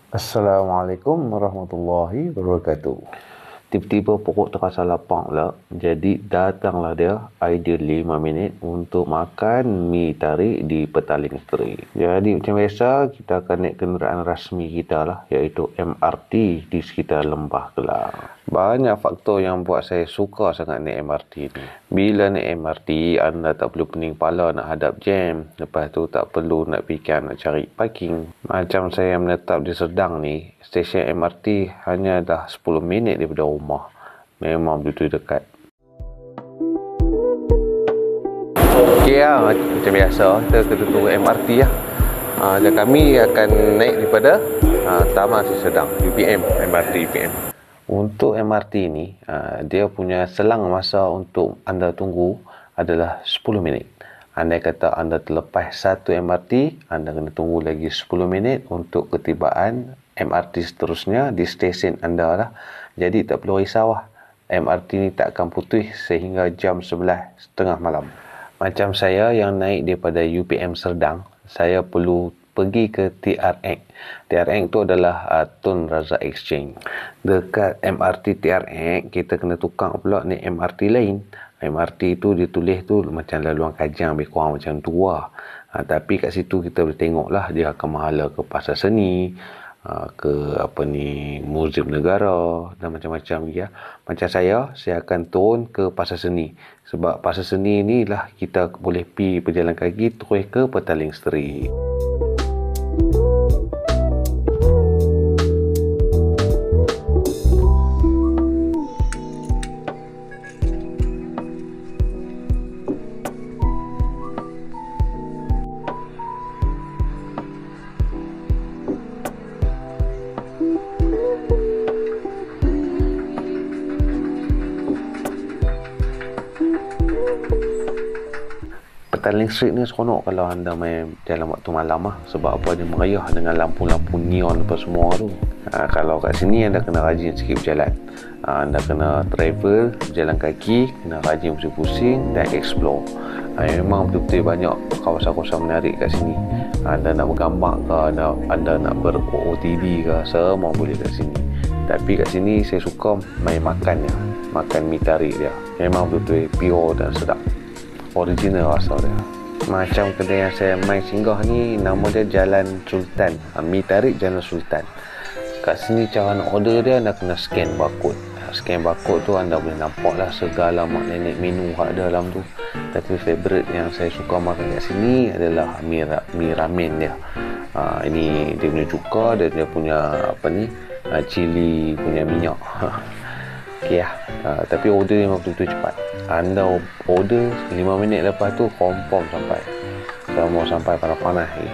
Assalamualaikum warahmatullahi wabarakatuh. Tiba-tiba pokok terasa lapang pula. Jadi datanglah dia idea 5 minit untuk makan mi tarik di Petaling Street. Jadi macam biasa kita akan naik kenderaan rasmi kita lah, iaitu MRT di sekitar Lembah Kelang. Banyak faktor yang buat saya suka sangat naik MRT ni. Bila naik MRT, anda tak perlu pening kepala nak hadap jam. Lepas tu tak perlu nak fikir nak cari parking. Macam saya menetap di Serdang ni, stesen MRT hanya dah 10 minit daripada rumah. Memang betul dekat. Okey lah, macam biasa kita kena turun MRT lah. Dan kami akan naik daripada Taman Sri Serdang, UPM, MRT UPM. Untuk MRT ni, dia punya selang masa untuk anda tunggu adalah 10 minit. Andai kata anda terlepas satu MRT, anda kena tunggu lagi 10 minit untuk ketibaan MRT seterusnya di stesen anda lah. Jadi tak perlu risau lah. MRT ni tak akan putus sehingga jam 11.30 malam. Macam saya yang naik daripada UPM Serdang, saya perlu pergi ke TRX. TRX tu adalah Tun Razak Exchange. Dekat MRT TRX, kita kena tukar pula naik MRT lain. MRT tu ditulis tu macam laluan Kajang, lebih kurang macam tu lah. Tapi kat situ kita boleh tengok lah dia akan menghala ke Pasar Seni, ke Muzium Negara dan macam-macam ya. Macam saya akan turun ke Pasar Seni. Sebab Pasar Seni ni lah kita boleh pergi berjalan kaki terus ke Petaling Street. Petaling Street ni seronok kalau anda main jalan waktu malam lah. Sebab apa, dia meriah dengan lampu-lampu neon apa semua tu. Kalau kat sini anda kena rajin sikit berjalan. Anda kena travel, berjalan kaki, kena rajin pusing-pusing dan explore. Memang betul-betul banyak kawasan-kawasan menarik kat sini. Anda nak bergambar ke, anda nak ber-OOTD ke, semua boleh kat sini. Tapi kat sini saya suka main makannya. Makan mi tarik dia. Memang betul-betul pure dan sedap. Original rasa dia. Macam kedai yang saya main singgah ni, nama dia Jalan Sultan. Mi tarik Jalan Sultan. Kat sini cara nak order dia, anda kena scan barcode. Scan barcode tu anda boleh nampak lah segala mak nenek menu kat dalam tu. Tapi favourite yang saya suka makan kat sini adalah mi ramen dia. Ini dia punya cuka, dia punya cili punya minyak. Okey lah. Tapi order memang betul-betul cepat. Anda order 5 minit lepas tu confirm sampai. Semua sampai panas-panas ni.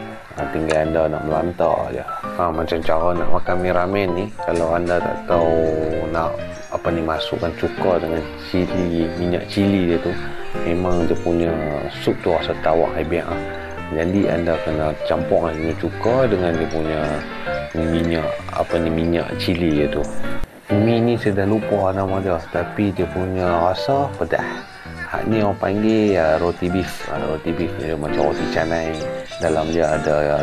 Tinggal anda nak melantar je. Macam cara nak makan mi ramen ni, kalau anda tak tahu nak masukkan cuka dengan cili, minyak cili dia tu, memang dia punya sup tu rasa tawak hebat lah. Jadi anda kena campur dengan cuka dengan dia punya minyak cili dia tu. Mi ni saya dah lupa nama dia, tapi dia punya rasa pedas. Ni orang panggil roti beef. Roti beef dia macam roti canai. Dalam dia ada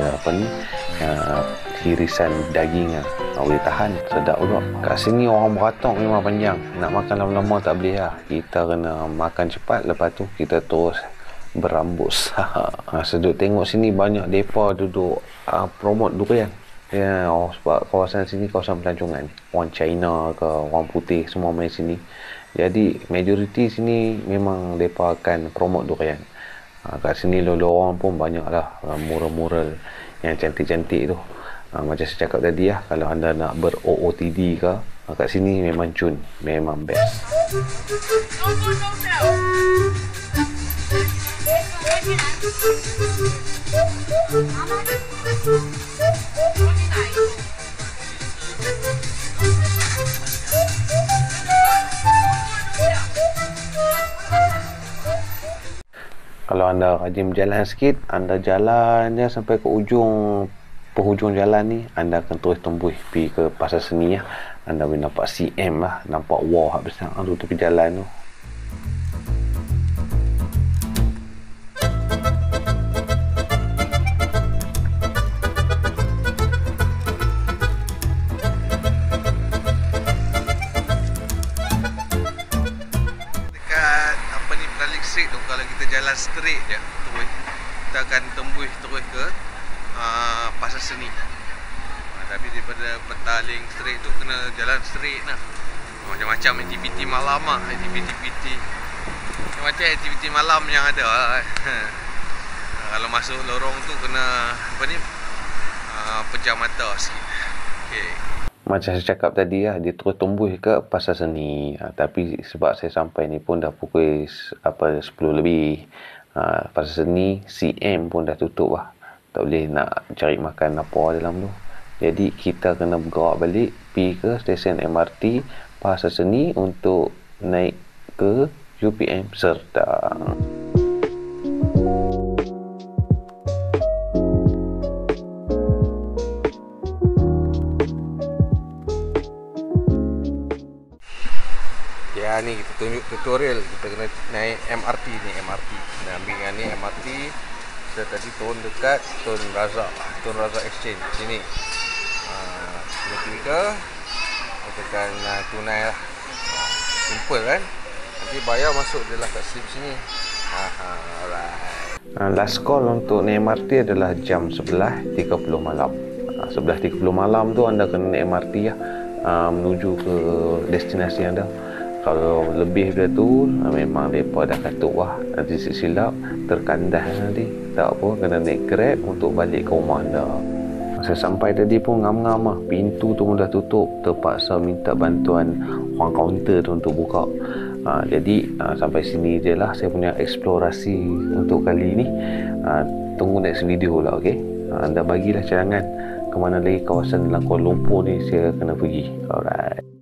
irisan daging boleh tahan, sedap juga. Kat sini orang beratok memang panjang. Nak makan lama-lama tak boleh lah. Kita kena makan cepat, lepas tu kita terus berambus. Seduk tengok sini banyak depa duduk promote durian. Ya, sebab kawasan sini kawasan pelancongan. Orang China ke orang putih semua main sini. Jadi majoriti sini memang mereka akan promote durian. Kat sini lorong pun banyak lah mural-mural yang cantik-cantik tu. Macam saya cakap tadi lah, kalau anda nak ber-OOTD ke, kat sini memang cun, memang best. Kalau anda rajin berjalan sikit, anda jalan je sampai ke penghujung jalan ni, anda akan terus tembus pergi ke Pasar Seni lah. Anda boleh nampak CM lah, nampak wah besar tu tepi jalan tu. jalan straight je terus. Kita akan tembus terus ke Pasar Seni. Tapi daripada Petaling straight tu kena jalan straight lah. Macam-macam aktiviti malam lah. Aktiviti macam aktiviti malam yang ada lah. Kalau masuk lorong tu kena pejam mata sikit. Okay. Macam saya cakap tadi lah, dia terus tembus ke Pasar Seni. Tapi sebab saya sampai ni pun dah pukul 10 lebih. Pasar Seni, CM pun dah tutup lah. Tak boleh nak cari makan apa dalam tu. Jadi kita kena bergerak balik pergi ke stesen MRT Pasar Seni untuk naik ke UPM Serdang. Ya, ni kita tunjuk tutorial. Kita kena naik MRT ni, MRT. Nah, ambil yang ni MRT. Kita tadi turun dekat Tun Razak Exchange sini. Kita pergi ke, tekan tunai lah. Simple kan? Nanti bayar masuk je lah kat slip sini. Alright. Last call untuk naik MRT adalah jam 11.30 malam. 11.30 malam tu anda kena naik MRT lah, menuju ke destinasi anda. Kalau lebih dari tu, memang mereka dah katuk lah. Nanti silap terkandas nanti. Tak apa, kena naik Grab untuk balik ke rumah anda. Saya sampai tadi pun ngam-ngam lah. Pintu tu pun dah tutup. Terpaksa minta bantuan orang kaunter tu untuk buka. Jadi sampai sini je lah saya punya eksplorasi untuk kali ni. Tunggu next video lah, okay? Anda bagilah cadangan ke mana lagi kawasan dalam Kuala Lumpur ni saya kena pergi. Alright.